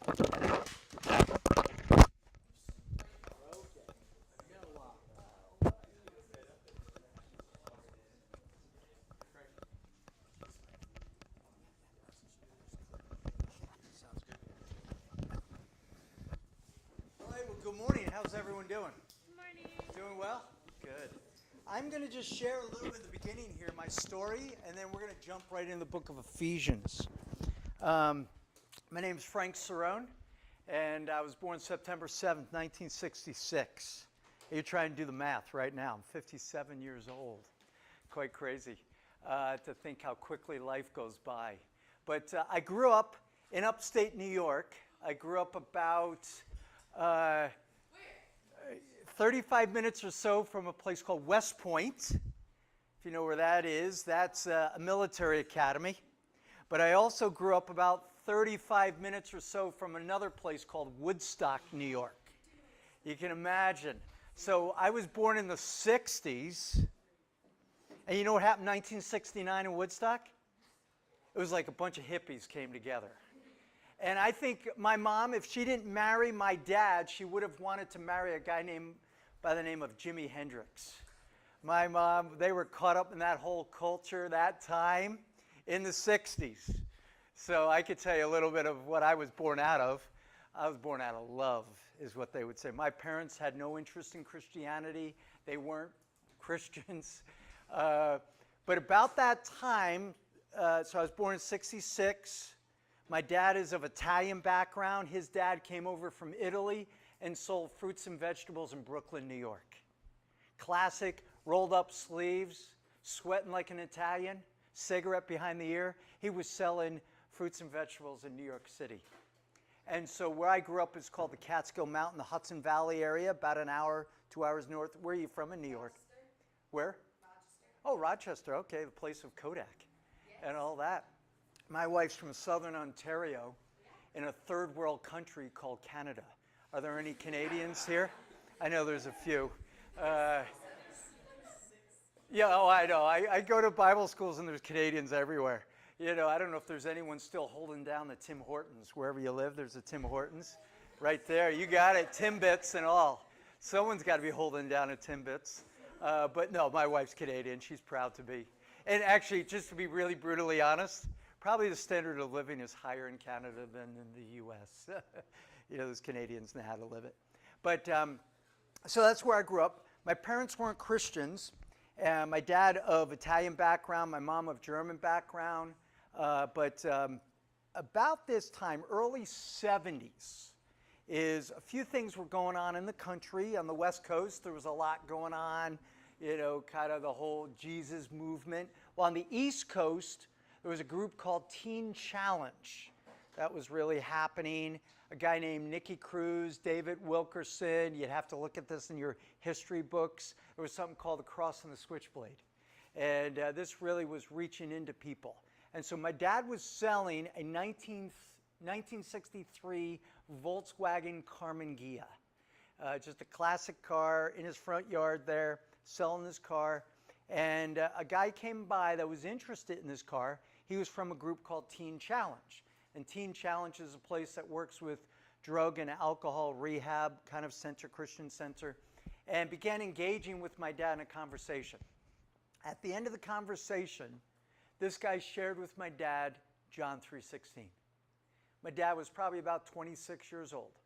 Good morning. How's everyone doing? Good morning. Doing well? Good. I'm going to just share a little bit at the beginning here, my story, and then we're going to jump right in the book of Ephesians. My name is Frank Cirone, and I was born September 7th, 1966. You're trying to do the math right now. I'm 57 years old. Quite crazy to think how quickly life goes by. But I grew up in upstate New York. I grew up about 35 minutes or so from a place called West Point. If you know where that is, that's a military academy. But I also grew up about 35 minutes or so from another place called Woodstock, New York. You can imagine. So I was born in the 60s. And you know what happened in 1969 in Woodstock? It was like a bunch of hippies came together. And I think my mom, if she didn't marry my dad, she would have wanted to marry a guy by the name of Jimi Hendrix. My mom, they were caught up in that whole culture that time in the 60s. So I could tell you a little bit of what I was born out of. I was born out of love, is what they would say. My parents had no interest in Christianity. They weren't Christians. But about that time, so I was born in 66. My dad is of Italian background. His dad came over from Italy and sold fruits and vegetables in Brooklyn, New York. Classic rolled up sleeves, sweating like an Italian, cigarette behind the ear. He was selling fruits and vegetables in New York City. And so where I grew up is called the Catskill Mountain, the Hudson Valley area, about an hour, 2 hours north. Where are you from in New York? Rochester. Where? Rochester. Oh, Rochester. Okay, the place of Kodak and all that. My wife's from southern Ontario in a third world country called Canada. Are there any Canadians here? I know there's a few. Yeah, oh, I know. I go to Bible schools and there's Canadians everywhere. You know, I don't know if there's anyone still holding down the Tim Hortons. Wherever you live, there's a Tim Hortons. Right there. You got it. Timbits and all. Someone's got to be holding down a Timbits. But no, my wife's Canadian. She's proud to be. And actually, just to be really brutally honest, probably the standard of living is higher in Canada than in the U.S. You know, those Canadians know how to live it. But so that's where I grew up. My parents weren't Christians. My dad of Italian background, my mom of German background. But about this time, early 70s, is a few things were going on in the country. On the West Coast, there was a lot going on, you know, kind of the whole Jesus movement. Well, on the East Coast, there was a group called Teen Challenge that was really happening. A guy named Nicky Cruz, David Wilkerson. You'd have to look at this in your history books. There was something called the Cross and the Switchblade. And this really was reaching into people. And so my dad was selling a 1963 Volkswagen Carmen Ghia. Just a classic car in his front yard there, selling this car. And a guy came by that was interested in this car. He was from a group called Teen Challenge. And Teen Challenge is a place that works with drug and alcohol rehab, kind of center, Christian center, and began engaging with my dad in a conversation. At the end of the conversation, this guy shared with my dad John 3:16. My dad was probably about 26 years old.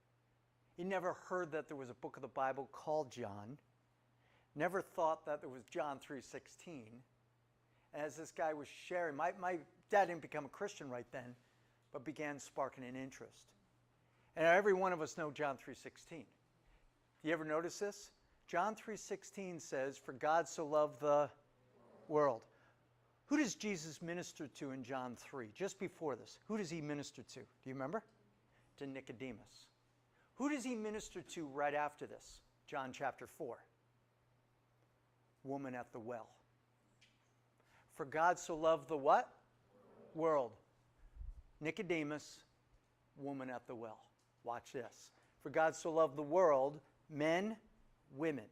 He never heard that there was a book of the Bible called John. Never thought that there was John 3:16. As this guy was sharing, my dad didn't become a Christian right then, but began sparking an interest. And every one of us know John 3:16. You ever notice this? John 3:16 says, "For God so loved the world." Who does Jesus minister to in John 3? Just before this, who does he minister to? Do you remember? To Nicodemus. Who does he minister to right after this? John chapter 4. Woman at the well. For God so loved the what? World. Nicodemus, woman at the well. Watch this. For God so loved the world, men, women.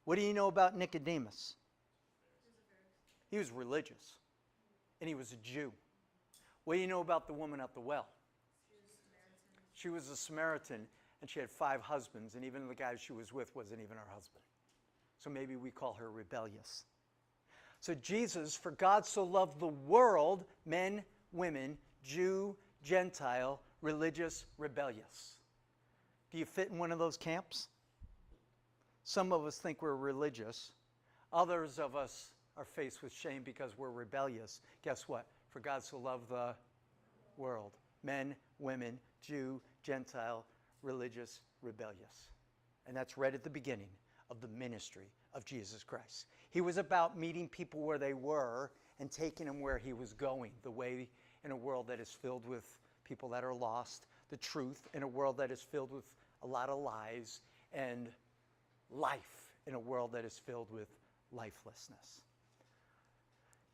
What do you know about Nicodemus? He was religious, and he was a Jew. What do you know about the woman at the well? She was a Samaritan, and she had 5 husbands, and even the guy she was with wasn't even her husband. So maybe we call her rebellious. So Jesus, for God so loved the world, men, women, Jew, Gentile, religious, rebellious. Do you fit in one of those camps? Some of us think we're religious. Others of us are faced with shame because we're rebellious. Guess what? For God so loved the world. Men, women, Jew, Gentile, religious, rebellious. And that's right at the beginning of the ministry of Jesus Christ. He was about meeting people where they were and taking them where he was going. The way in a world that is filled with people that are lost. The truth in a world that is filled with a lot of lies. And life in a world that is filled with lifelessness.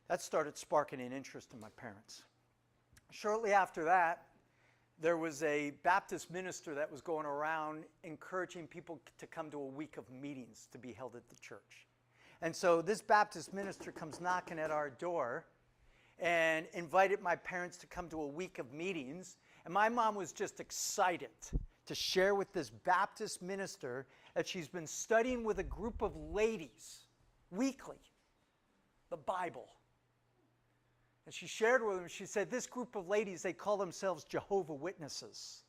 That started sparking an interest in my parents. Shortly after that, there was a Baptist minister that was going around encouraging people to come to a week of meetings to be held at the church. And so this Baptist minister comes knocking at our door and invited my parents to come to a week of meetings. And my mom was just excited to share with this Baptist minister that she's been studying with a group of ladies weekly the Bible. And she shared with them, she said, this group of ladies, they call themselves Jehovah's Witnesses.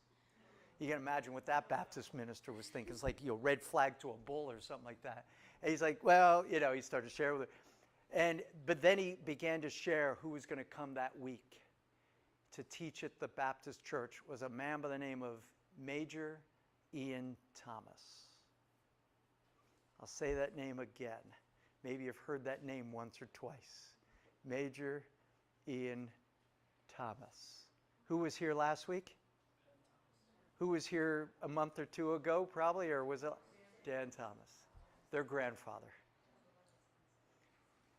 You can imagine what that Baptist minister was thinking. It's like, red flag to a bull or something like that. And he's like, well, he started sharing with her. But then he began to share who was going to come that week to teach at the Baptist church was a man by the name of Major Ian Thomas. I'll say that name again. Maybe you've heard that name once or twice. Major Ian Thomas. Who was here last week? Who was here a month or 2 ago, probably, or was it Dan Thomas? Their grandfather.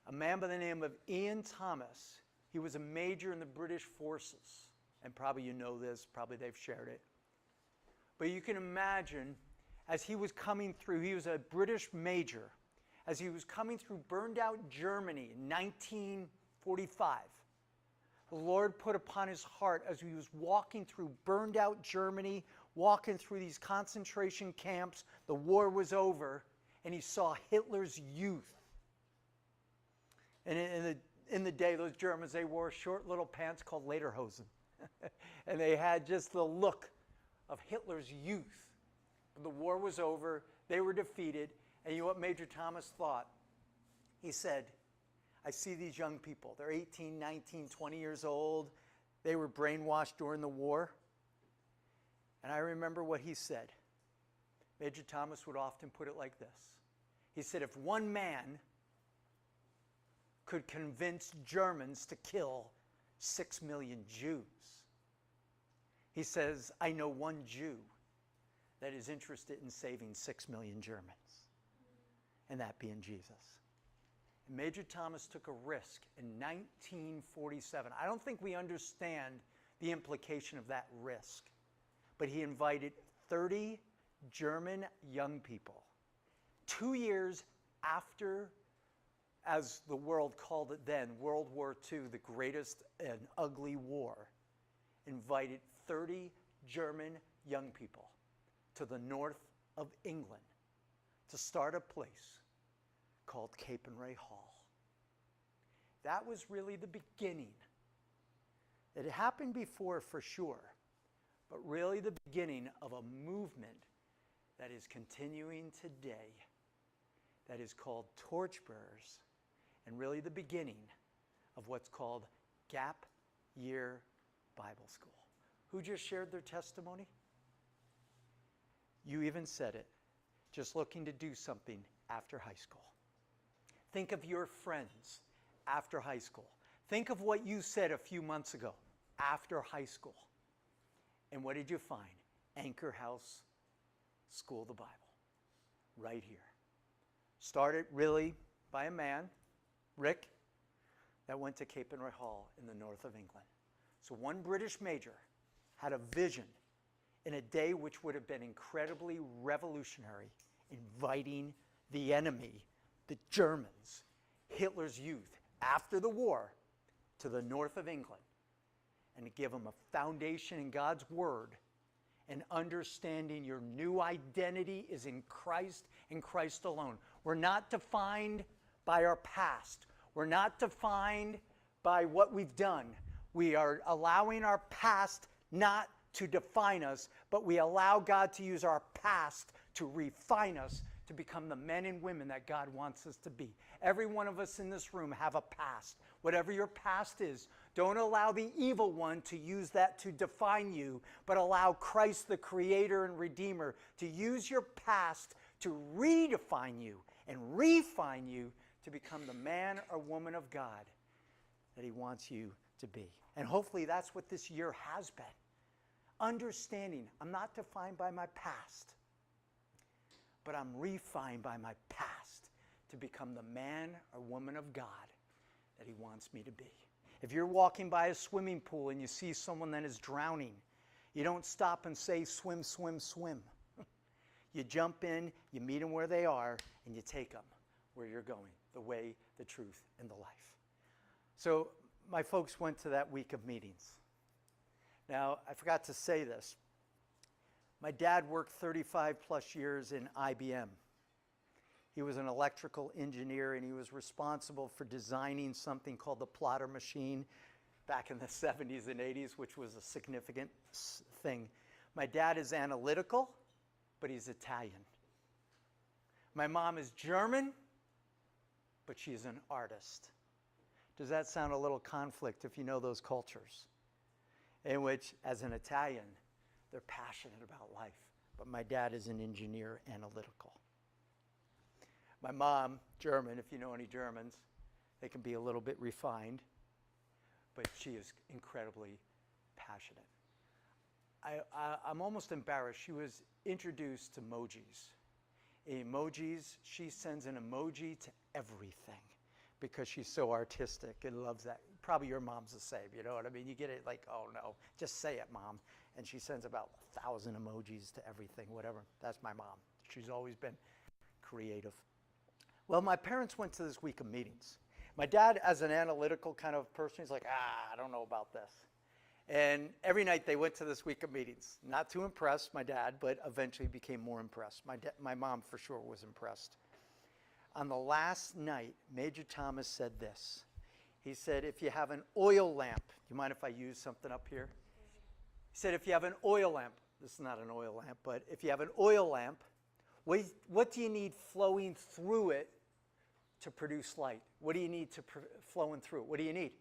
A man by the name of Ian Thomas. He was a major in the British forces. And probably you know this, probably they've shared it. But you can imagine, as he was coming through, he was a British major. As he was coming through burned out Germany in 1945, the Lord put upon his heart as he was walking through burned out Germany, walking through these concentration camps, the war was over, and he saw Hitler's youth. And in the day, those Germans, they wore short little pants called lederhosen. And they had just the look of Hitler's youth. The war was over, they were defeated, and you know what Major Thomas thought? He said, I see these young people. They're 18, 19, 20 years old. They were brainwashed during the war. And I remember what he said. Major Thomas would often put it like this. He said, if one man could convince Germans to kill 6 million Jews, he says, I know one Jew that is interested in saving 6 million Germans, and that being Jesus. And Major Thomas took a risk in 1947. I don't think we understand the implication of that risk, but he invited 30 German young people, 2 years after, as the world called it then, World War II, the greatest and ugly war, invited 30 German young people to the north of England to start a place called Capernwray Hall. That was really the beginning. It happened before for sure, but really the beginning of a movement that is continuing today that is called Torchbearers, and really the beginning of what's called Gap Year Bible School. Who just shared their testimony? You even said it, just looking to do something after high school. Think of your friends after high school. Think of what you said a few months ago after high school. And what did you find? Anchor House School of the Bible, right here. Started really by a man, Rick, that went to Capernwray Hall in the north of England. So one British major had a vision in a day which would have been incredibly revolutionary, inviting the enemy, the Germans, Hitler's youth, after the war, to the north of England, and to give them a foundation in God's Word and understanding your new identity is in Christ and Christ alone. We're not defined by our past. We're not defined by what we've done. We are allowing our past not to define us, but we allow God to use our past to refine us to become the men and women that God wants us to be. Every one of us in this room have a past. Whatever your past is, don't allow the evil one to use that to define you, but allow Christ, the Creator and Redeemer, to use your past to redefine you and refine you to become the man or woman of God that He wants you to be. And hopefully that's what this year has been. Understanding I'm not defined by my past, but I'm refined by my past to become the man or woman of God that He wants me to be. If you're walking by a swimming pool and you see someone that is drowning, you don't stop and say, swim, swim, swim. You jump in, you meet them where they are, and you take them where you're going, the way, the truth, and the life. So my folks went to that week of meetings. Now, I forgot to say this. My dad worked 35 plus years in IBM. He was an electrical engineer, and he was responsible for designing something called the plotter machine back in the 70s and 80s, which was a significant thing. My dad is analytical, but he's Italian. My mom is German, but she's an artist. Does that sound a little conflict if you know those cultures? In which, as an Italian, they're passionate about life. But my dad is an engineer, analytical. My mom, German, if you know any Germans, they can be a little bit refined, but she is incredibly passionate. I'm almost embarrassed. She was introduced to emojis. Emojis, she sends an emoji to everything because she's so artistic and loves that. Probably your mom's the same, you know what I mean? You get it like, oh no, just say it, Mom. And she sends about 1,000 emojis to everything, whatever. That's my mom. She's always been creative. Well, my parents went to this week of meetings. My dad, as an analytical kind of person, he's like, I don't know about this. And every night they went to this week of meetings. Not to impress my dad, but eventually became more impressed. My mom for sure was impressed. On the last night, Major Thomas said this. He said, if you have an oil lamp, do you mind if I use something up here? He said, if you have an oil lamp, this is not an oil lamp, but if you have an oil lamp, what do you need flowing through it to produce light? What do you need to flowing through it? What do you need?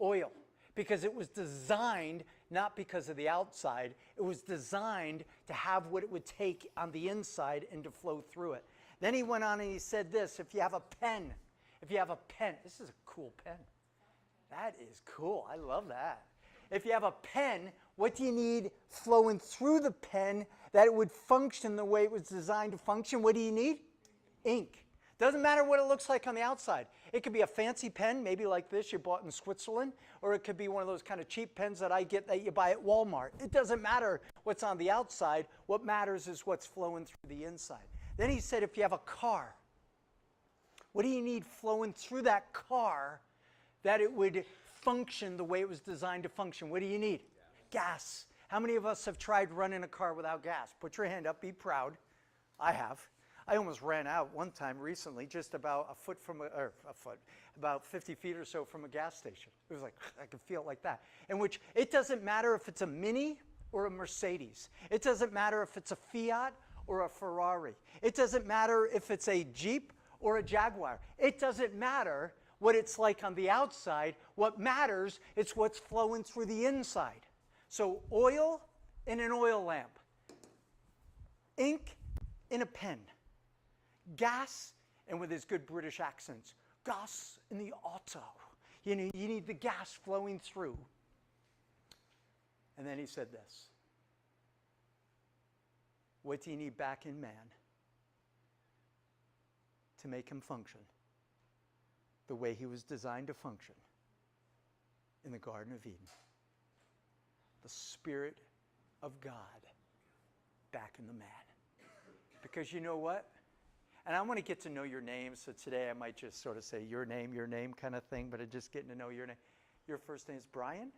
Oil. Because it was designed not because of the outside. It was designed to have what it would take on the inside and to flow through it. Then he went on and he said this, if you have a pen, this is a cool pen. That is cool. I love that. If you have a pen, what do you need flowing through the pen that it would function the way it was designed to function? What do you need? Ink. Doesn't matter what it looks like on the outside. It could be a fancy pen, maybe like this you bought in Switzerland, or it could be one of those kind of cheap pens that I get that you buy at Walmart. It doesn't matter what's on the outside. What matters is what's flowing through the inside. Then he said, if you have a car, what do you need flowing through that car that it would function the way it was designed to function? What do you need? Gas. How many of us have tried running a car without gas? Put your hand up, be proud. I have. I almost ran out one time recently, just about about 50 feet or so from a gas station. It was like, I could feel it like that. In which it doesn't matter if it's a Mini or a Mercedes. It doesn't matter if it's a Fiat or a Ferrari. It doesn't matter if it's a Jeep or a Jaguar. It doesn't matter what it's like on the outside. What matters is what's flowing through the inside. So oil in an oil lamp, ink in a pen, gas, and with his good British accents, gas in the auto. You know, you need the gas flowing through. And then he said this. What do you need back in man to make him function the way he was designed to function in the Garden of Eden? The Spirit of God back in the man. Because you know what? And I want to get to know your name, so today I might just sort of say your name kind of thing, but just getting to know your name. Your first name is Brian?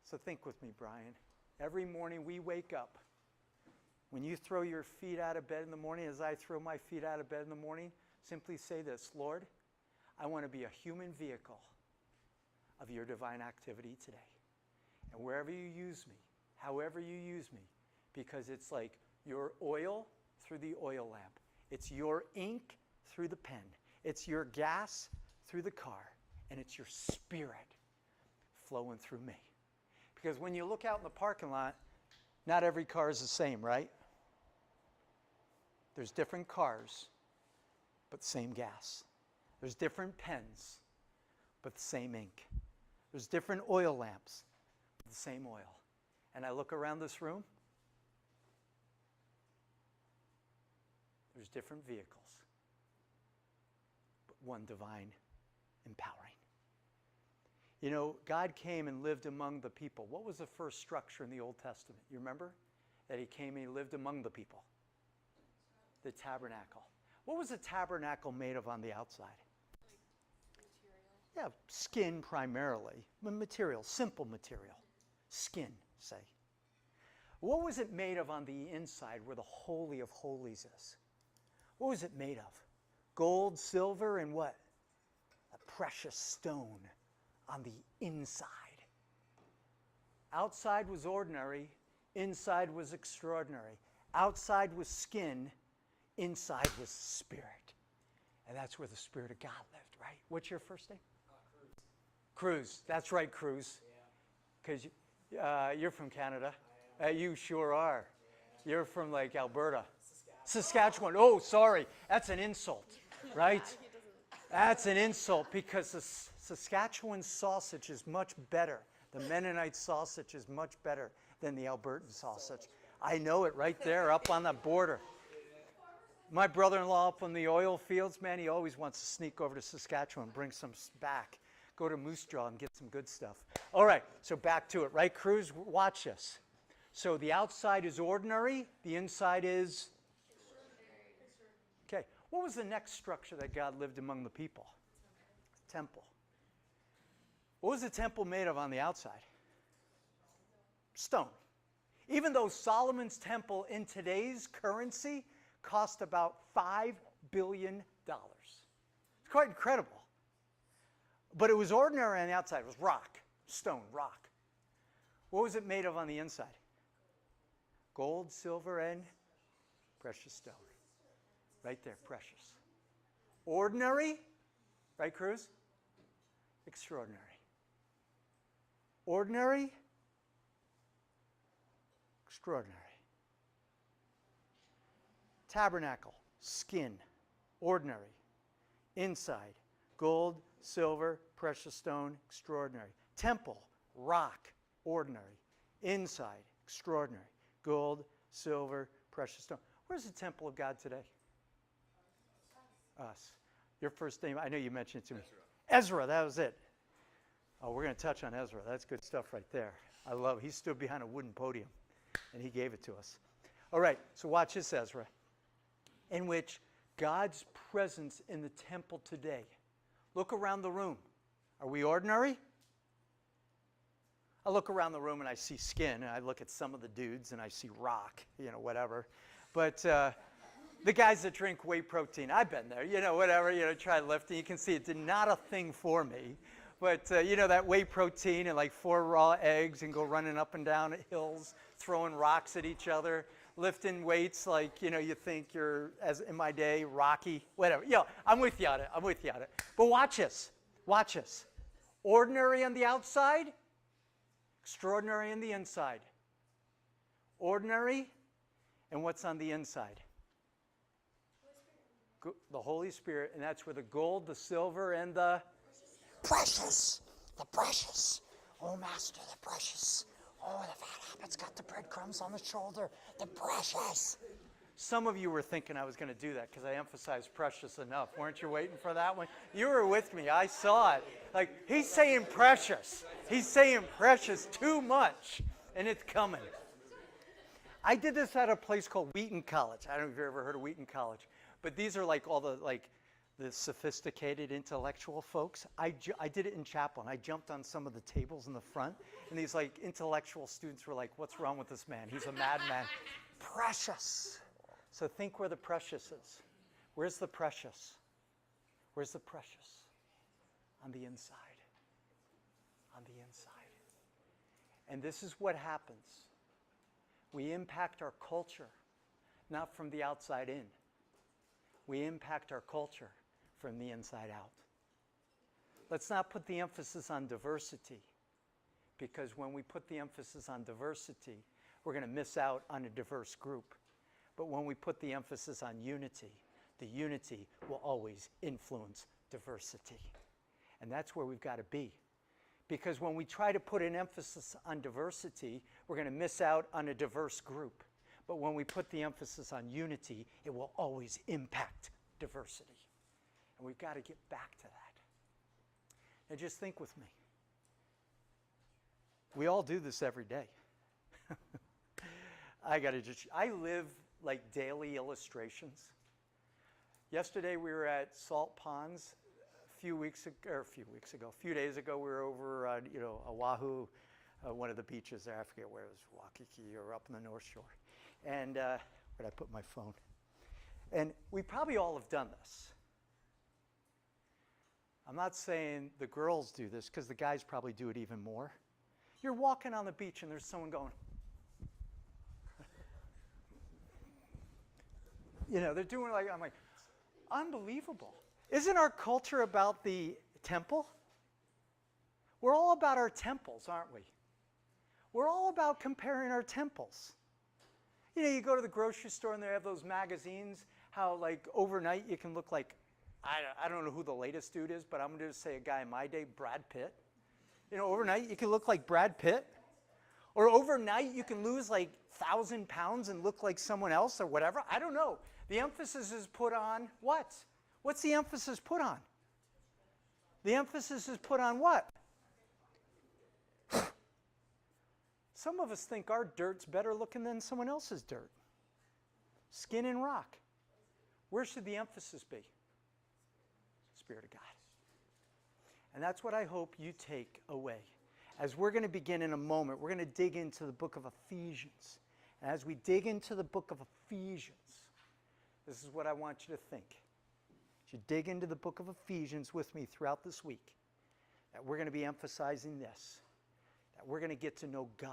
So think with me, Brian. Every morning we wake up. When you throw your feet out of bed in the morning, as I throw my feet out of bed in the morning, simply say this: Lord, I want to be a human vehicle of your divine activity today. And wherever you use me, however you use me, because it's like your oil through the oil lamp. It's your ink through the pen. It's your gas through the car. And it's your spirit flowing through me. Because when you look out in the parking lot, not every car is the same, right? There's different cars, but same gas. There's different pens, but the same ink. There's different oil lamps, but the same oil. And I look around this room, there's different vehicles, but one divine empowering. You know, God came and lived among the people. What was the first structure in the Old Testament? You remember? That he came and he lived among the people. The tabernacle. What was the tabernacle made of on the outside? Yeah, skin primarily. Material, simple material. Skin, say. What was it made of on the inside where the Holy of Holies is? What was it made of? Gold, silver, and what? A precious stone on the inside. Outside was ordinary, inside was extraordinary. Outside was skin, inside was spirit. And that's where the Spirit of God lived, right? What's your first name? Cruz. That's right, Cruz. Because you're from Canada. You sure are. Yeah. You're from like Alberta. Saskatchewan. Oh, sorry. That's an insult, right? That's an insult because the Saskatchewan sausage is much better. The Mennonite sausage is much better than the Albertan sausage. I know it right there up on the border. My brother-in-law up in the oil fields, man, he always wants to sneak over to Saskatchewan and bring some back. Go to Moose Jaw and get some good stuff. All right, so back to it, right, Cruz? Watch this. So the outside is ordinary, the inside is? Okay, what was the next structure that God lived among the people? Temple. What was the temple made of on the outside? Stone. Even though Solomon's temple in today's currency cost about $5 billion. It's quite incredible. But it was ordinary on the outside. It was rock, stone, rock. What was it made of on the inside? Gold, silver, and precious stone. Right there, precious. Ordinary, right, Cruz? Extraordinary. Ordinary, extraordinary. Tabernacle, skin, ordinary. Inside, gold, silver, precious stone, extraordinary. Temple, rock, ordinary. Inside, extraordinary. Gold, silver, precious stone. Where's the temple of God today? Us. Your first name, I know you mentioned it to me. Ezra, that was it. Oh, we're going to touch on Ezra. That's good stuff right there. I love it. He stood behind a wooden podium, and he gave it to us. All right, so watch this, Ezra, in which God's presence in the temple today. Look around the room. Are we ordinary? I look around the room and I see skin, and I look at some of the dudes and I see rock, whatever. But the guys that drink whey protein, I've been there, whatever, try lifting. You can see it did not a thing for me. But, that whey protein and like 4 raw eggs and go running up and down hills, throwing rocks at each other, lifting weights like, you think you're, as in my day, Rocky, whatever. I'm with you on it. But watch this. Watch this. Ordinary on the outside, extraordinary on the inside. Ordinary, and what's on the inside? The Holy Spirit, and that's where the gold, the silver, and the precious. The precious. Oh, Master, the precious. Oh, the fat habit's got the breadcrumbs on the shoulder. The precious. Some of you were thinking I was going to do that because I emphasized precious enough. Weren't you waiting for that one? You were with me. I saw it. Like, he's saying precious. He's saying precious too much, and it's coming. I did this at a place called Wheaton College. I don't know if you've ever heard of Wheaton College. But these are like all the the sophisticated intellectual folks. I did it in chapel, and I jumped on some of the tables in the front, and these like intellectual students were like, what's wrong with this man? He's a madman. Precious. So think where the precious is. Where's the precious? Where's the precious? On the inside. On the inside. And this is what happens. We impact our culture, not from the outside in. We impact our culture from the inside out. Let's not put the emphasis on diversity, because when we put the emphasis on diversity, we're going to miss out on a diverse group. But when we put the emphasis on unity, the unity will always influence diversity. And that's where we've got to be. Because when we try to put an emphasis on diversity, we're going to miss out on a diverse group. But when we put the emphasis on unity, it will always impact diversity. And we've got to get back to that. Now just think with me. We all do this every day. I live like daily illustrations. Yesterday we were at Salt Ponds. A few days ago, we were over on, Oahu, one of the beaches there. I forget where it was, Waikiki or up in the North Shore. And where'd I put my phone? And we probably all have done this. I'm not saying the girls do this, because the guys probably do it even more. You're walking on the beach and there's someone going. They're doing like, I'm like, unbelievable. Isn't our culture about the temple? We're all about our temples, aren't we? We're all about comparing our temples. You go to the grocery store and they have those magazines, how like overnight you can look like, I don't know who the latest dude is, but I'm going to say a guy in my day, Brad Pitt. Overnight you can look like Brad Pitt. Or overnight you can lose like 1,000 pounds and look like someone else or whatever. I don't know. The emphasis is put on what? What's the emphasis put on? The emphasis is put on what? Some of us think our dirt's better looking than someone else's dirt. Skin and rock. Where should the emphasis be? Spirit of God. And that's what I hope you take away. As we're going to begin in a moment, we're going to dig into the book of Ephesians. And as we dig into the book of Ephesians, this is what I want you to think. As you dig into the book of Ephesians with me throughout this week, that we're going to be emphasizing this, that we're going to get to know God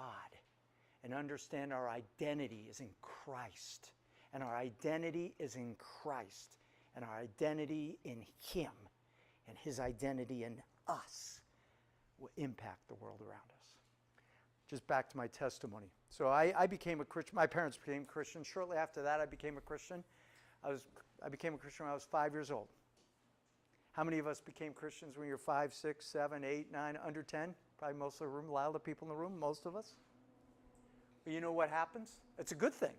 and understand our identity is in Christ. And our identity is in Christ. And our identity in Him and His identity in us will impact the world around us. Just back to my testimony. So I became a Christian. My parents became Christians. Shortly after that, I became a Christian. I became a Christian when I was 5 years old. How many of us became Christians when you're 5, 6, 7, 8, 9, under 10? Probably most of the room, a lot of the people in the room, most of us. But you know what happens? It's a good thing.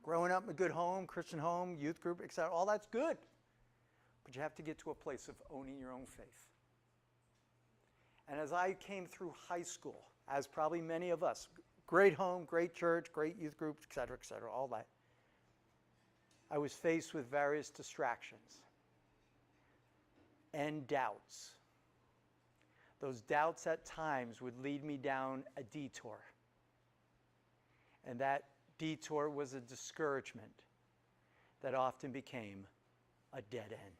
Growing up in a good home, Christian home, youth group, etc., all that's good. But you have to get to a place of owning your own faith. And as I came through high school, as probably many of us, great home, great church, great youth group, etc., all that, I was faced with various distractions and doubts. Those doubts at times would lead me down a detour. And that detour was a discouragement that often became a dead end.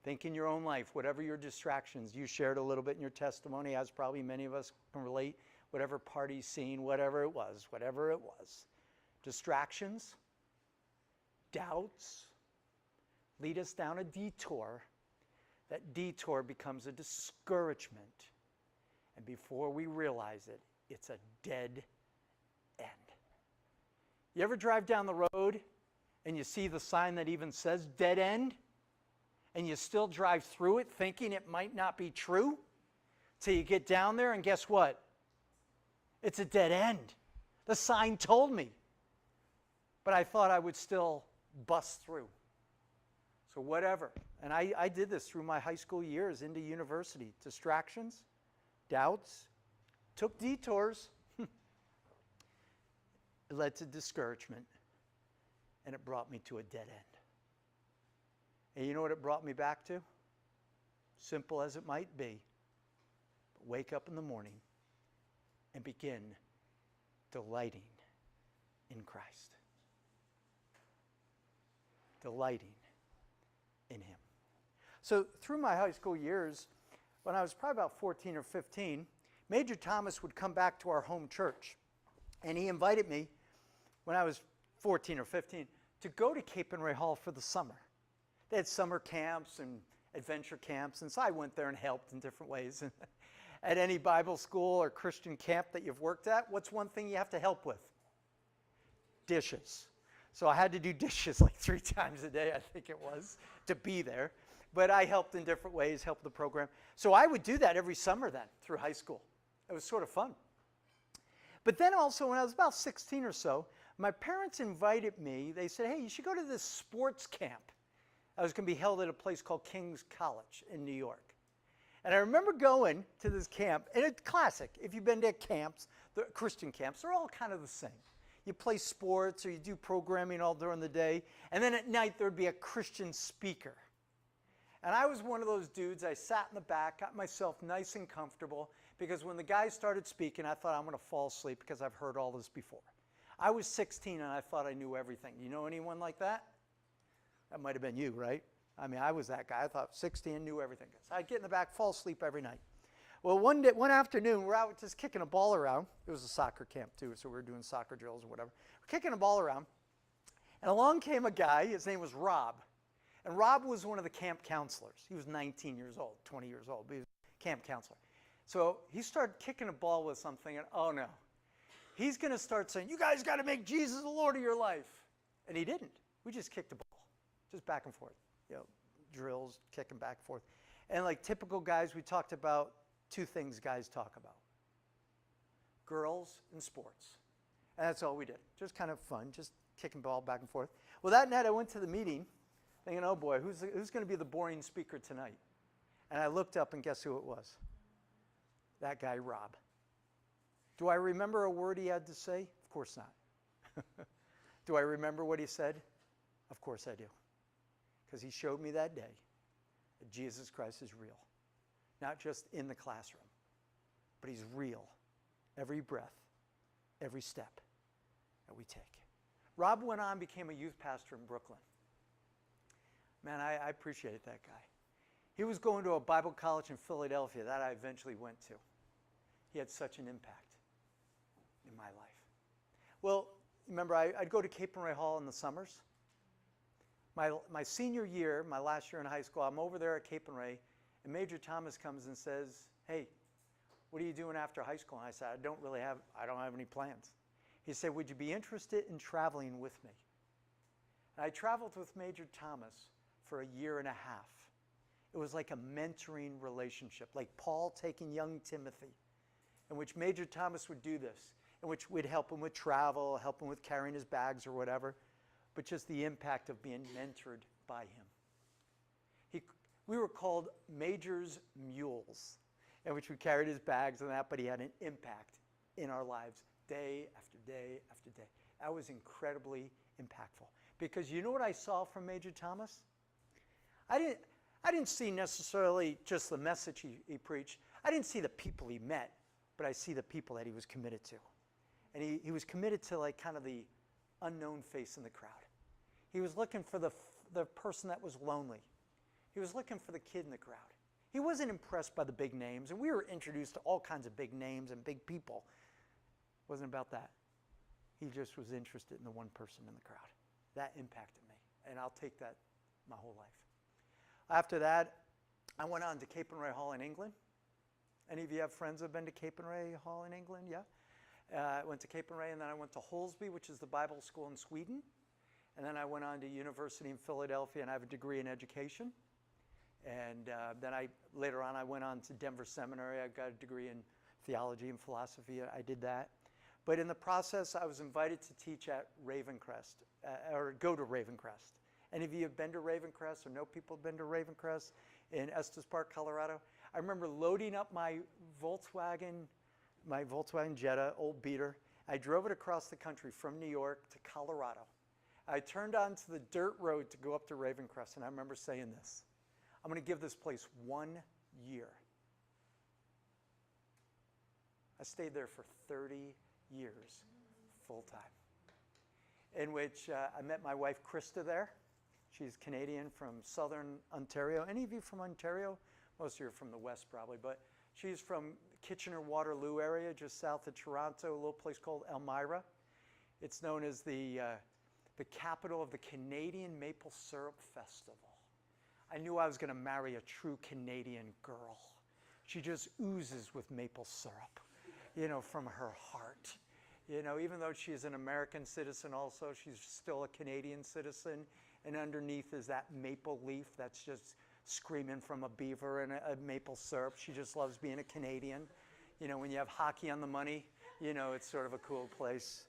Think in your own life, whatever your distractions, you shared a little bit in your testimony, as probably many of us can relate, whatever party scene, whatever it was. Distractions, doubts, lead us down a detour. That detour becomes a discouragement. And before we realize it, it's a dead end. You ever drive down the road and you see the sign that even says dead end? And you still drive through it thinking it might not be true? Till you get down there and guess what? It's a dead end. The sign told me. But I thought I would still bust through. So whatever. And I did this through my high school years into university. Distractions, doubts, took detours. It led to discouragement. And it brought me to a dead end. And you know what it brought me back to? Simple as it might be. But wake up in the morning and begin delighting in Christ. Delighting in Him. So through my high school years, when I was probably about 14 or 15, Major Thomas would come back to our home church. And he invited me, when I was 14 or 15, to go to Cape and Ray Hall for the summer. They had summer camps and adventure camps, and so I went there and helped in different ways. At any Bible school or Christian camp that you've worked at, what's one thing you have to help with? Dishes. So I had to do dishes like 3 times a day, I think it was, to be there. But I helped in different ways, helped the program. So I would do that every summer then, through high school. It was sort of fun. But then also, when I was about 16 or so, my parents invited me. They said, hey, you should go to this sports camp. I was going to be held at a place called King's College in New York. And I remember going to this camp, and it's classic. If you've been to camps, the Christian camps, they're all kind of the same. You play sports or you do programming all during the day, and then at night there'd be a Christian speaker. And I was one of those dudes. I sat in the back, got myself nice and comfortable, because when the guy started speaking, I thought I'm going to fall asleep because I've heard all this before. I was 16 and I thought I knew everything. You know anyone like that? That might have been you, right? I mean, I was that guy. I thought 16 knew everything. So I'd get in the back, fall asleep every night. Well, one afternoon, we're out just kicking a ball around. It was a soccer camp too, so we were doing soccer drills or whatever. We're kicking a ball around, and along came a guy. His name was Rob. And Rob was one of the camp counselors. He was 19 years old, 20 years old, but he was a camp counselor. So he started kicking a ball with something, and oh no. He's going to start saying, you guys got to make Jesus the Lord of your life. And he didn't. We just kicked the ball, just back and forth. You know, drills, kicking back and forth. And like typical guys, we talked about 2 things guys talk about. Girls and sports. And that's all we did. Just kind of fun, just kicking ball back and forth. Well, that night I went to the meeting thinking, oh boy, who's going to be the boring speaker tonight? And I looked up and guess who it was? That guy, Rob. Do I remember a word he had to say? Of course not. Do I remember what he said? Of course I do. Because he showed me that day that Jesus Christ is real. Not just in the classroom, but he's real. Every breath, every step that we take. Rob went on, became a youth pastor in Brooklyn. Man, I appreciate that guy. He was going to a Bible college in Philadelphia that I eventually went to. He had such an impact in my life. Well, remember, I'd go to Cape and Ray Hall in the summers. My senior year, my last year in high school, I'm over there at Cape and Ray, and Major Thomas comes and says, hey, what are you doing after high school? And I said, I don't have any plans. He said, would you be interested in traveling with me? And I traveled with Major Thomas for a year and a half. It was like a mentoring relationship, like Paul taking young Timothy, in which Major Thomas would do this, in which we'd help him with travel, help him with carrying his bags or whatever, but just the impact of being mentored by him. We were called Major's Mules, in which we carried his bags and that, but he had an impact in our lives day after day after day. That was incredibly impactful. Because you know what I saw from Major Thomas? I didn't see necessarily just the message he preached. I didn't see the people he met, but I see the people that he was committed to. And he was committed to like kind of the unknown face in the crowd. He was looking for the person that was lonely. He was looking for the kid in the crowd. He wasn't impressed by the big names, and we were introduced to all kinds of big names and big people. It wasn't about that. He just was interested in the one person in the crowd. That impacted me, and I'll take that my whole life. After that, I went on to Cape and Ray Hall in England. Any of you have friends who have been to Cape and Ray Hall in England? Yeah? I went to Cape and Ray, and then I went to Holsby, which is the Bible school in Sweden. And then I went on to university in Philadelphia, and I have a degree in education. And then later on, I went on to Denver Seminary. I got a degree in theology and philosophy. I did that. But in the process, I was invited to teach at Ravencrest, or go to Ravencrest. Any of you have been to Ravencrest or know people have been to Ravencrest in Estes Park, Colorado? I remember loading up my Volkswagen Jetta, old beater. I drove it across the country from New York to Colorado. I turned onto the dirt road to go up to Ravencrest, and I remember saying this. I'm going to give this place 1 year. I stayed there for 30 years, full time, in which I met my wife, Krista, there. She's Canadian from southern Ontario. Any of you from Ontario? Most of you are from the west, probably, but she's from Kitchener-Waterloo area, just south of Toronto, a little place called Elmira. It's known as the capital of the Canadian Maple Syrup Festival. I knew I was going to marry a true Canadian girl. She just oozes with maple syrup, from her heart. Even though she's an American citizen also, she's still a Canadian citizen. And underneath is that maple leaf that's just screaming from a beaver and a maple syrup. She just loves being a Canadian. When you have hockey on the money, it's sort of a cool place.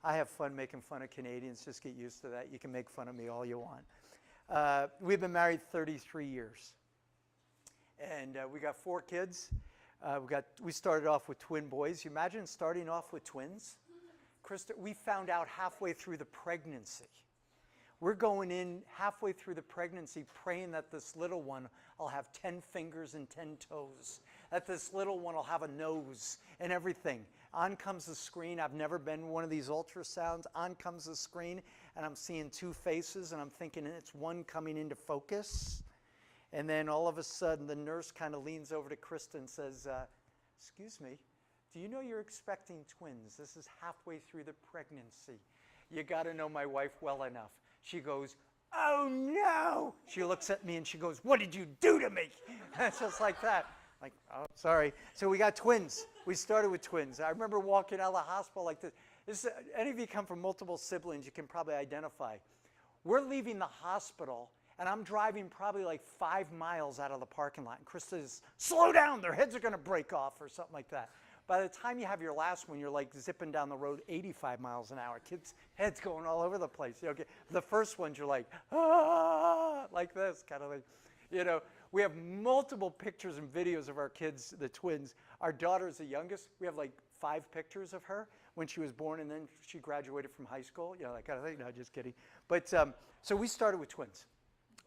I have fun making fun of Canadians. Just get used to that. You can make fun of me all you want. We've been married 33 years. And we got 4 kids. We started off with twin boys. You imagine starting off with twins? Krista, we found out halfway through the pregnancy. We're going in halfway through the pregnancy praying that this little one will have 10 fingers and 10 toes, that this little one will have a nose and everything. On comes the screen. I've never been one of these ultrasounds. On comes the screen, and I'm seeing 2 faces, and I'm thinking it's one coming into focus. And then all of a sudden, the nurse kind of leans over to Krista and says, excuse me, do you know you're expecting twins? This is halfway through the pregnancy. You got to know my wife well enough. She goes, oh no! She looks at me and she goes, what did you do to me? It's just like that. Like, oh, sorry. So we got twins. We started with twins. I remember walking out of the hospital like this. Any of you come from multiple siblings, you can probably identify. We're leaving the hospital, and I'm driving probably like 5 miles out of the parking lot. And Krista says, slow down, their heads are going to break off or something like that. By the time you have your last one, you're like zipping down the road 85 miles an hour. Kids' heads going all over the place. The first ones, you're like, ah, like this kind of thing. We have multiple pictures and videos of our kids, the twins. Our daughter's the youngest. We have like 5 pictures of her when she was born, and then she graduated from high school. That kind of thing. No, just kidding. But so we started with twins.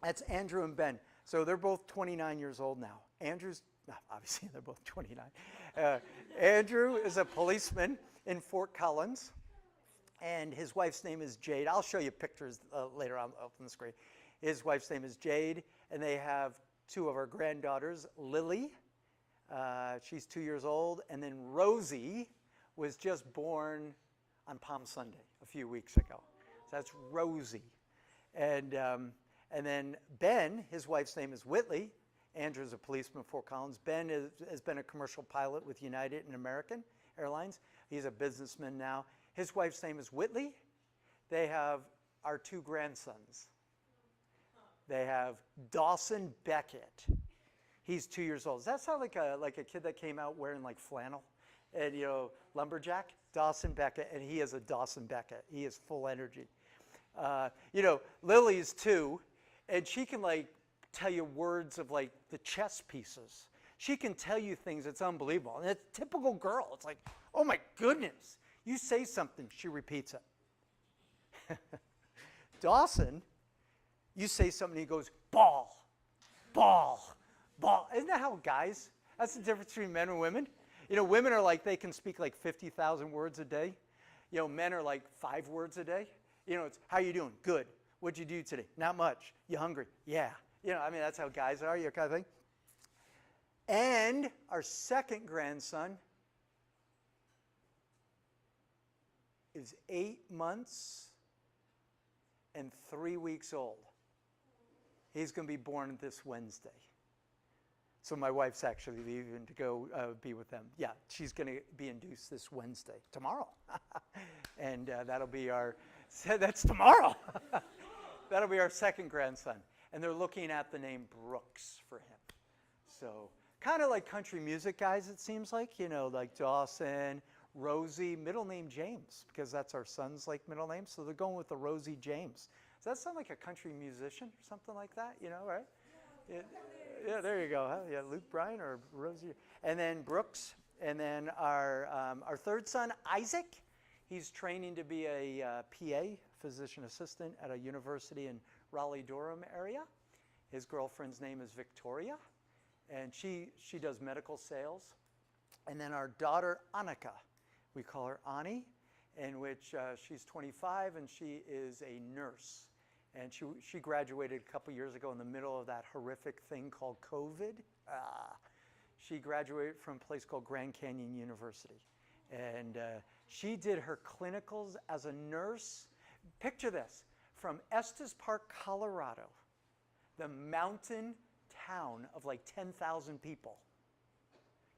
That's Andrew and Ben. So they're both 29 years old now. Obviously they're both 29. Andrew is a policeman in Fort Collins, and his wife's name is Jade. I'll show you pictures later on up on the screen. His wife's name is Jade, and they have 2 of our granddaughters, Lily. She's 2 years old, and then Rosie was just born on Palm Sunday a few weeks ago. So that's Rosie. And then Ben, his wife's name is Whitley. Andrew's a policeman in Fort Collins. Ben has been a commercial pilot with United and American Airlines. He's a businessman now. His wife's name is Whitley. They have our 2 grandsons. They have Dawson Beckett. He's 2 years old. Does that sound like a kid that came out wearing like flannel and lumberjack? Dawson Beckett, and he is a Dawson Beckett. He is full energy. Lily's 2, and she can tell you words of the chess pieces. She can tell you things that's unbelievable. And it's a typical girl. It's like, oh my goodness. You say something, she repeats it. Dawson, you say something, he goes, ball, ball, ball. Isn't that how guys, that's the difference between men and women? Women are they can speak 50,000 words a day. Men are 5 words a day. It's, how you doing? Good. What'd you do today? Not much. You hungry? Yeah. That's how guys are, kind of thing. And our second grandson is 8 months and 3 weeks old. He's going to be born this Wednesday. So my wife's actually leaving to go be with them. Yeah, she's going to be induced this Wednesday, tomorrow. And that'll be that's tomorrow. That'll be our second grandson. And they're looking at the name Brooks for him. So kind of like country music guys, it seems like, like Dawson, Rosie, middle name James, because that's our son's middle name. So they're going with the Rosie James. Does that sound like a country musician or something like that? Right? Yeah, there you go. Huh? Yeah, Luke Bryan or Rosie. And then Brooks. And then our third son, Isaac. He's training to be a PA physician assistant at a university in Raleigh-Durham area. His girlfriend's name is Victoria, and she does medical sales. And then our daughter, Annika, we call her Ani, in which she's 25, and she is a nurse. And she graduated a couple years ago in the middle of that horrific thing called COVID. She graduated from a place called Grand Canyon University. And she did her clinicals as a nurse. Picture this, from Estes Park, Colorado, the mountain town of like 10,000 people.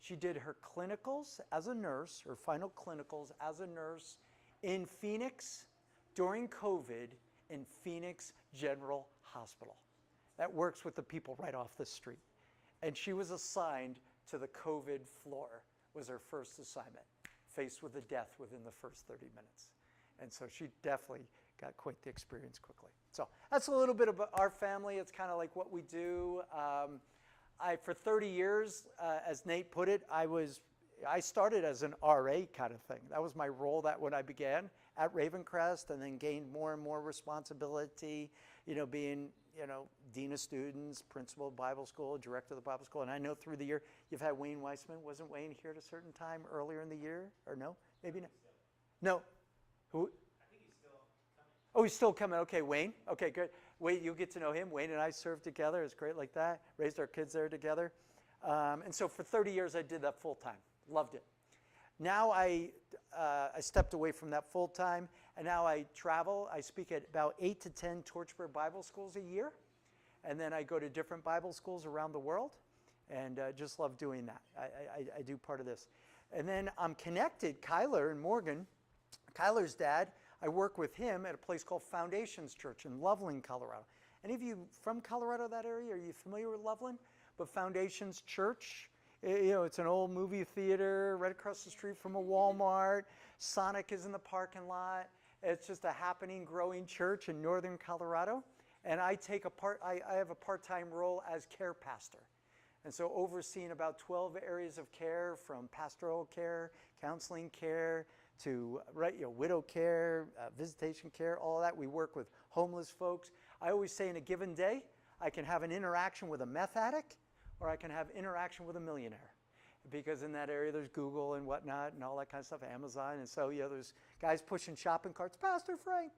She did her clinicals as a nurse, her final clinicals as a nurse in Phoenix during COVID in Phoenix General Hospital. That works with the people right off the street. And she was assigned to the COVID floor, was her first assignment, faced with a death within the first 30 minutes. And so she definitely got quite the experience quickly. So that's a little bit about our family. It's kind of like what we do. For 30 years, as Nate put it, I started as an RA kind of thing. That was my role when I began at Ravencrest, and then gained more and more responsibility, being, dean of students, principal of Bible school, director of the Bible school. And I know through the year, you've had Wayne Weissman. Wasn't Wayne here at a certain time earlier in the year? Or no? Maybe not? No. Who? I think he's still coming. Oh, he's still coming. Okay, Wayne. Okay, good. Wayne, you'll get to know him. Wayne and I served together. It's great like that. Raised our kids there together. And so for 30 years, I did that full time. Loved it. Now I stepped away from that full time, and now I travel. I speak at about 8 to 10 Torchburg Bible schools a year, and then I go to different Bible schools around the world, and just love doing that. I do part of this. And then I'm connected, Kyler and Morgan, Kyler's dad, I work with him at a place called Foundations Church in Loveland, Colorado. Any of you from Colorado, that area? Are you familiar with Loveland? But Foundations Church, it's an old movie theater right across the street from a Walmart. Sonic is in the parking lot. It's just a happening, growing church in northern Colorado. And I have a part-time role as care pastor. And so overseeing about 12 areas of care, from pastoral care, counseling care, to widow care, visitation care, all of that. We work with homeless folks. I always say in a given day, I can have an interaction with a meth addict, or I can have interaction with a millionaire. Because in that area, there's Google and whatnot and all that kind of stuff, Amazon. And so, there's guys pushing shopping carts, Pastor Frank.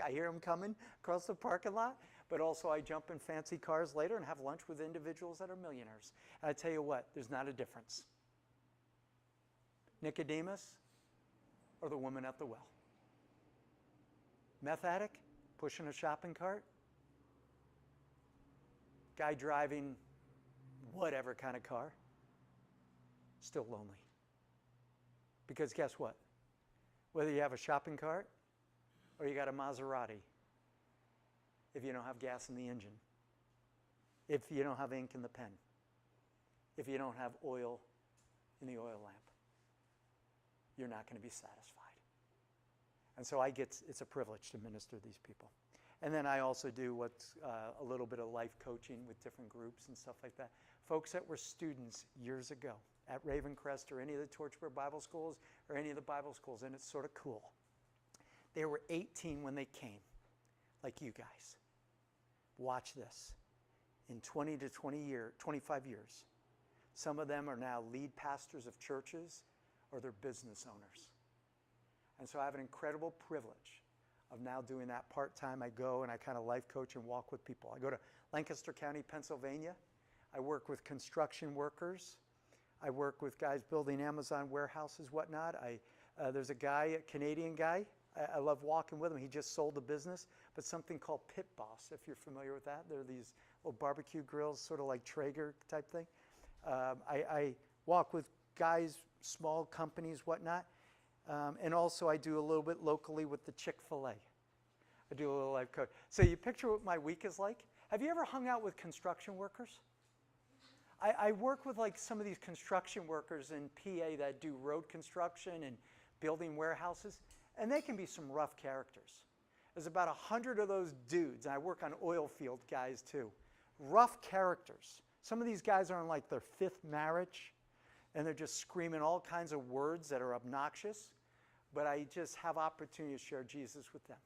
I hear them coming across the parking lot. But also I jump in fancy cars later and have lunch with individuals that are millionaires. And I tell you what, there's not a difference. Nicodemus or the woman at the well. Meth addict pushing a shopping cart. Guy driving whatever kind of car. Still lonely. Because guess what? Whether you have a shopping cart or you got a Maserati, if you don't have gas in the engine, if you don't have ink in the pen, if you don't have oil in the oil lamp, you're not going to be satisfied. And so it's a privilege to minister to these people. And then I also do what's a little bit of life coaching with different groups and stuff like that. Folks that were students years ago at Ravencrest or any of the Torchburg Bible schools or any of the Bible schools, and it's sort of cool. They were 18 when they came, like you guys. Watch this. In 20 to 25 years, some of them are now lead pastors of churches or they're business owners. And so I have an incredible privilege of now doing that part-time. I go and I kind of life coach and walk with people. I go to Lancaster County, Pennsylvania. I work with construction workers. I work with guys building Amazon warehouses, whatnot. There's a guy, a Canadian guy. I love walking with him. He just sold a business, but something called Pit Boss, if you're familiar with that. They're these little barbecue grills, sort of like Traeger type thing. I walk with guys, small companies, whatnot. And also I do a little bit locally with the Chick-fil-A. I do a little life coach. So you picture what my week is like? Have you ever hung out with construction workers? I work with like some of these construction workers in PA that do road construction and building warehouses, and they can be some rough characters. There's about 100 of those dudes, and I work on oil field guys too. Rough characters. Some of these guys are on like their 5th marriage, and they're just screaming all kinds of words that are obnoxious, but I just have opportunity to share Jesus with them.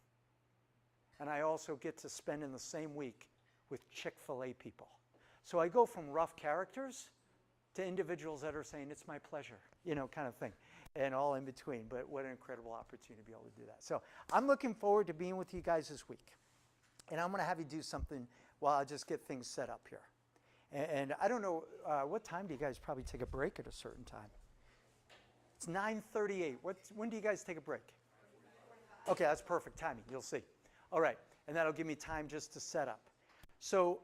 And I also get to spend in the same week with Chick-fil-A people. So I go from rough characters to individuals that are saying, it's my pleasure, kind of thing, and all in between. But what an incredible opportunity to be able to do that. So I'm looking forward to being with you guys this week. And I'm going to have you do something while I just get things set up here. And I don't know, what time do you guys probably take a break at a certain time? It's 9:38. When do you guys take a break? Okay, that's perfect timing. You'll see. All right, and that'll give me time just to set up. So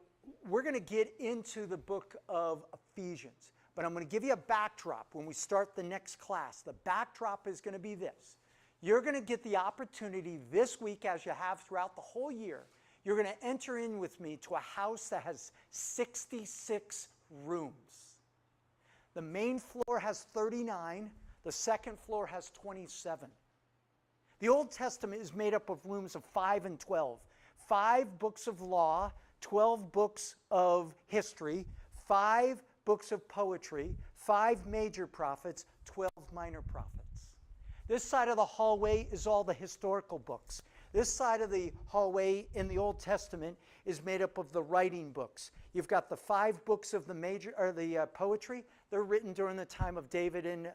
we're going to get into the book of Ephesians, but I'm going to give you a backdrop when we start the next class. The backdrop is going to be this. You're going to get the opportunity this week, as you have throughout the whole year, you're going to enter in with me to a house that has 66 rooms. The main floor has 39. The second floor has 27. The Old Testament is made up of rooms of 5 and 12. 5 books of law, 12 books of history, 5 books of poetry, 5 major prophets, 12 minor prophets. This side of the hallway is all the historical books. This side of the hallway in the Old Testament is made up of the writing books. You've got the 5 books of the poetry. They're written during the time of David and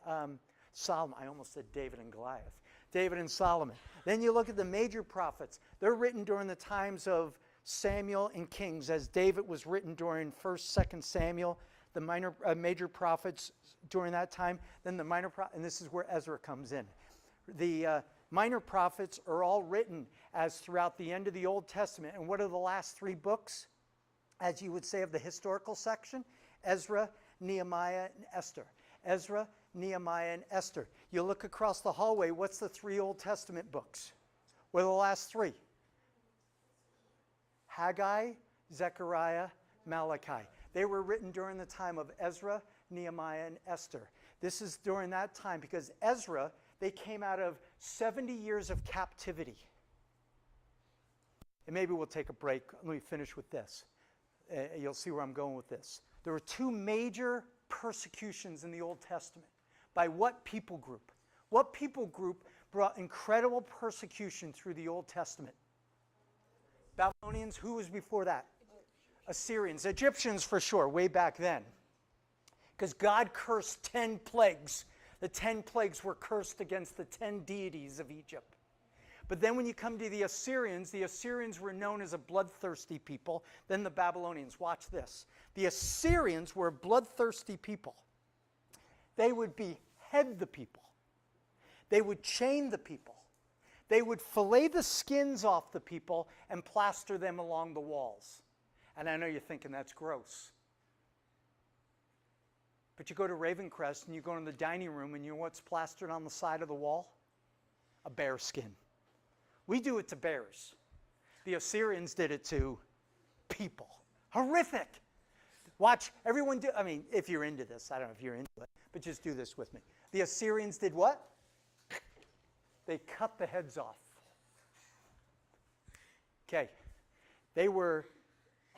Solomon. I almost said David and Goliath. David and Solomon. Then you look at the major prophets. They're written during the times of Samuel and Kings, as David was written during 1st, 2nd Samuel. The major prophets during that time. Then the minor prophets, and this is where Ezra comes in. The minor prophets are all written as throughout the end of the Old Testament. And what are the last 3 books, as you would say, of the historical section? Ezra, Nehemiah, and Esther. Ezra, Nehemiah, and Esther. You look across the hallway, what's the 3 Old Testament books? What are the last 3? Haggai, Zechariah, Malachi. They were written during the time of Ezra, Nehemiah, and Esther. This is during that time because Ezra, they came out of 70 years of captivity. And maybe we'll take a break. Let me finish with this. You'll see where I'm going with this. There were 2 major persecutions in the Old Testament. By what people group? What people group brought incredible persecution through the Old Testament? Babylonians. Who was before that? Assyrians. Egyptians for sure, way back then. Because God cursed 10 plagues. The 10 plagues were cursed against the 10 deities of Egypt. But then when you come to the Assyrians were known as a bloodthirsty people. Then the Babylonians. Watch this. The Assyrians were a bloodthirsty people. They would behead the people. They would chain the people. They would fillet the skins off the people and plaster them along the walls. And I know you're thinking that's gross. But you go to Ravencrest and you go in the dining room and you know what's plastered on the side of the wall? A bear skin. We do it to bears. The Assyrians did it to people. Horrific. Watch, everyone do, if you're into this, I don't know if you're into it, but just do this with me. The Assyrians did what? They cut the heads off. Okay. They were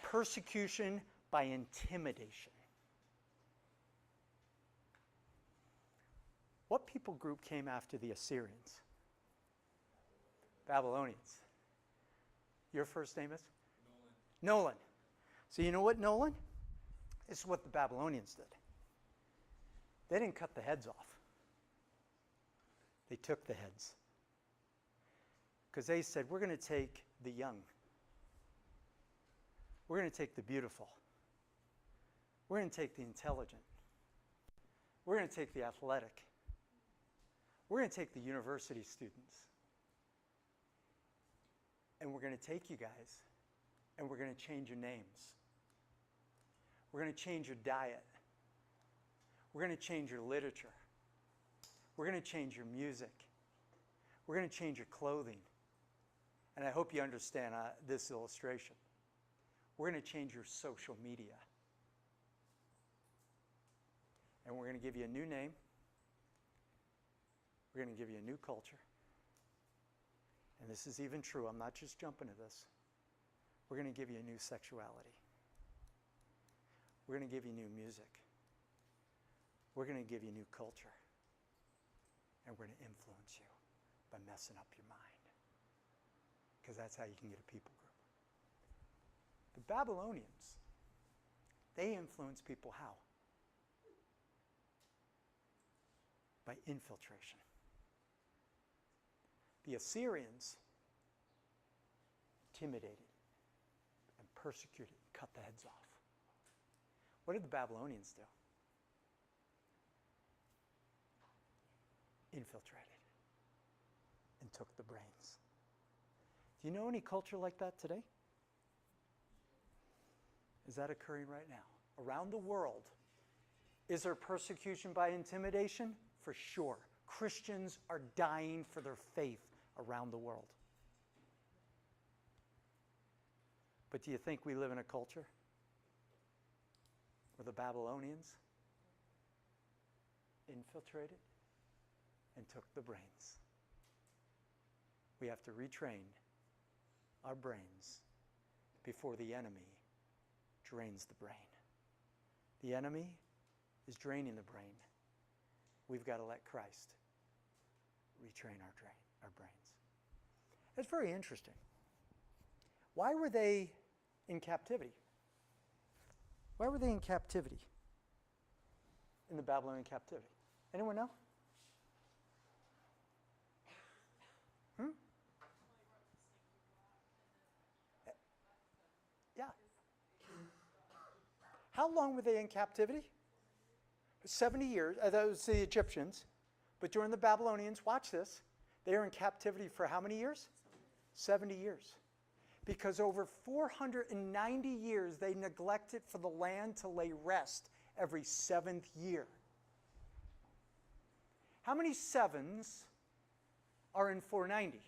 persecution by intimidation. What people group came after the Assyrians? Babylonians. Your first name is? Nolan. So you know what, Nolan? This is what the Babylonians did. They didn't cut the heads off. They took the heads. Because they said, we're going to take the young. We're going to take the beautiful. We're going to take the intelligent. We're going to take the athletic. We're going to take the university students. And we're going to take you guys, and we're going to change your names. We're going to change your diet. We're going to change your literature. We're going to change your music. We're going to change your clothing. And I hope you understand this illustration. We're going to change your social media. And we're going to give you a new name. We're going to give you a new culture. And this is even true. I'm not just jumping to this. We're going to give you a new sexuality. We're going to give you new music. We're going to give you new culture. And we're going to influence you by messing up your mind. because that's how you can get a people group. The Babylonians, they influence people how? By infiltration. The Assyrians intimidated and persecuted and cut the heads off. What did the Babylonians do? Infiltrated and took the brains. Do you know any culture like that today? Is that occurring right now? Around the world, is there persecution by intimidation? For sure. Christians are dying for their faith around the world. But do you think we live in a culture where the Babylonians infiltrated and took the brains? We have to retrain our brains before the enemy drains the brain. The enemy is draining the brain. We've got to let Christ retrain our brains. It's very interesting. Why were they in captivity? Why were they in captivity? In the Babylonian captivity? Anyone know? Yeah. How long were they in captivity? 70 years. That was the Egyptians. But during the Babylonians, watch this, they were in captivity for how many years? 70 years. Because over 490 years they neglected for the land to lay rest every 7th year. How many sevens are in 490?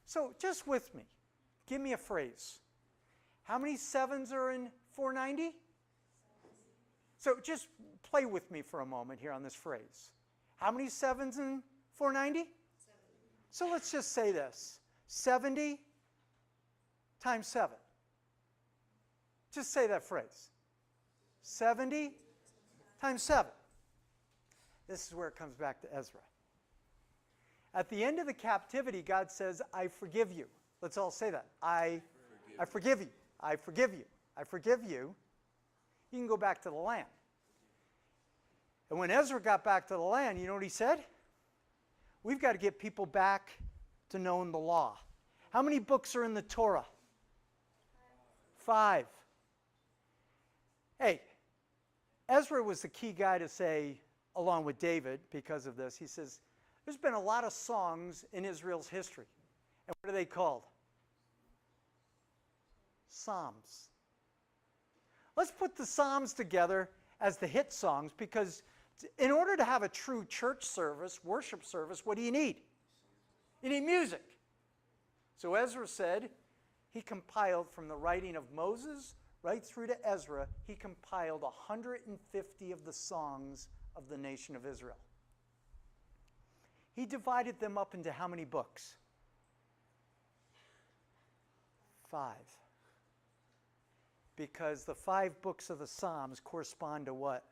So just with me, give me a phrase. How many sevens are in 490? So just play with me for a moment here on this phrase. How many sevens in 490? 70. So let's just say this. 70 times 7. Just say that phrase. 70 times 7. This is where it comes back to Ezra. At the end of the captivity, God says, I forgive you. Let's all say that. I forgive you. I forgive you. I forgive you. You can go back to the land. And when Ezra got back to the land, you know what he said? We've got to get people back to knowing the law. How many books are in the Torah? 5. Hey, Ezra was the key guy to say, along with David, because of this, he says, there's been a lot of songs in Israel's history. And what are they called? Psalms. Let's put the Psalms together as the hit songs, because in order to have a true church service, worship service, what do you need? You need music. So Ezra said he compiled from the writing of Moses right through to Ezra, he compiled 150 of the songs of the nation of Israel. He divided them up into how many books? 5. Because the 5 books of the Psalms correspond to what?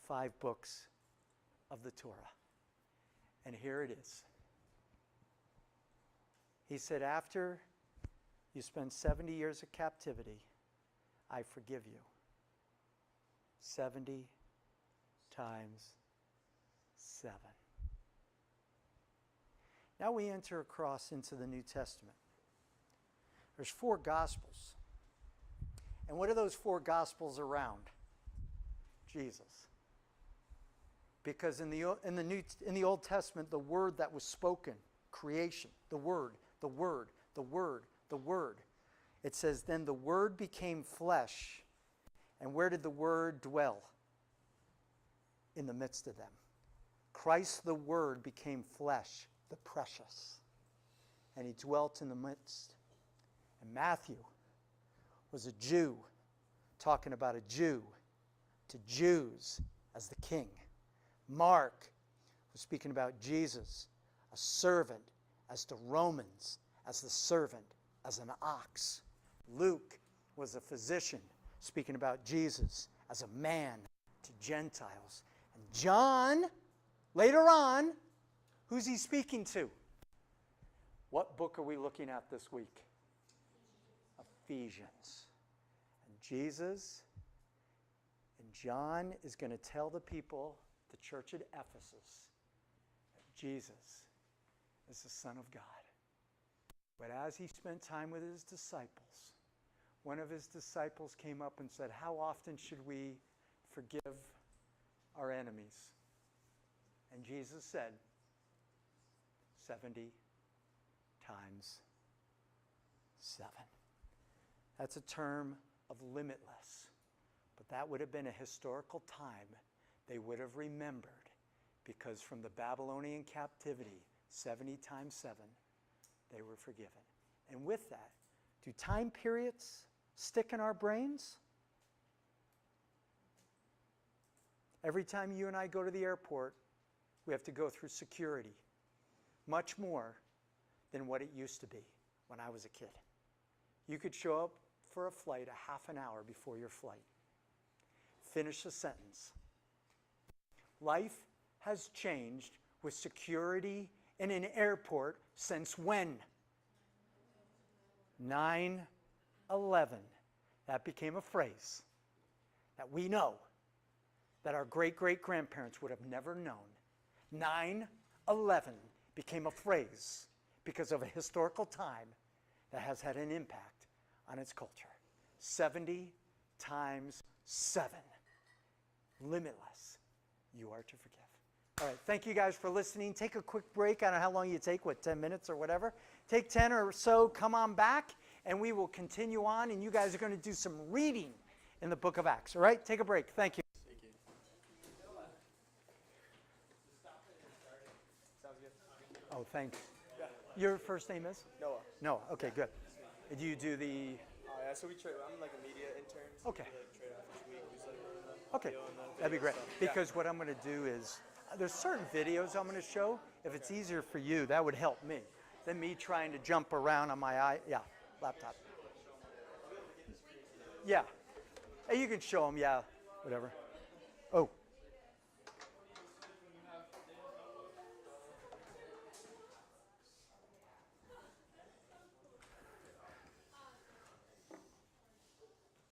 5 books of the Torah. And here it is. He said, after you spend 70 years of captivity, I forgive you. 70 times 7. Now we enter across into the New Testament. There's 4 Gospels. And what are those 4 Gospels around? Jesus. Because in the Old Testament, the word that was spoken, creation, the word. It says, then the word became flesh. And where did the word dwell? In the midst of them. Christ the word became flesh, the precious. And he dwelt in the midst. And Matthew was a Jew, talking about a Jew to Jews as the king. Mark was speaking about Jesus, a servant, as to Romans, as the servant, as an ox. Luke was a physician, speaking about Jesus as a man to Gentiles. And John, later on, who's he speaking to? What book are we looking at this week? Ephesians. And Jesus and John is going to tell the people, the church at Ephesus, that Jesus is the Son of God. But as he spent time with his disciples, one of his disciples came up and said, how often should we forgive our enemies? And Jesus said, 70 times 7. That's a term of limitless. But that would have been a historical time they would have remembered, because from the Babylonian captivity, 70 times 7, they were forgiven. And with that, do time periods stick in our brains? Every time you and I go to the airport, we have to go through security. Much more than what it used to be when I was a kid. You could show up for a flight a half an hour before your flight. Finish the sentence. Life has changed with security in an airport since when? 9/11. That became a phrase that we know that our great-great-grandparents would have never known. 9/11 became a phrase because of a historical time that has had an impact on its culture. 70 times 7. Limitless. You are to forgive. All right, thank you guys for listening. Take a quick break. I don't know how long you take, 10 minutes or whatever. Take 10 or so, come on back, and we will continue on, and you guys are going to do some reading in the book of Acts. All right, take a break. Thank you. Thank you. Sounds good. Oh, thanks. Yeah. Your first name is? Noah. Noah. Okay, good. Do you do the... Yeah, so we trade. I'm like a media intern. So Okay. we like trade off each week. We just like Okay, video and the that'd be video great. stuff. Because what I'm going to do is, there's certain videos I'm going to show. If it's easier for you, that would help me than me trying to jump around on my laptop. Yeah. Hey, you can show them, yeah, whatever.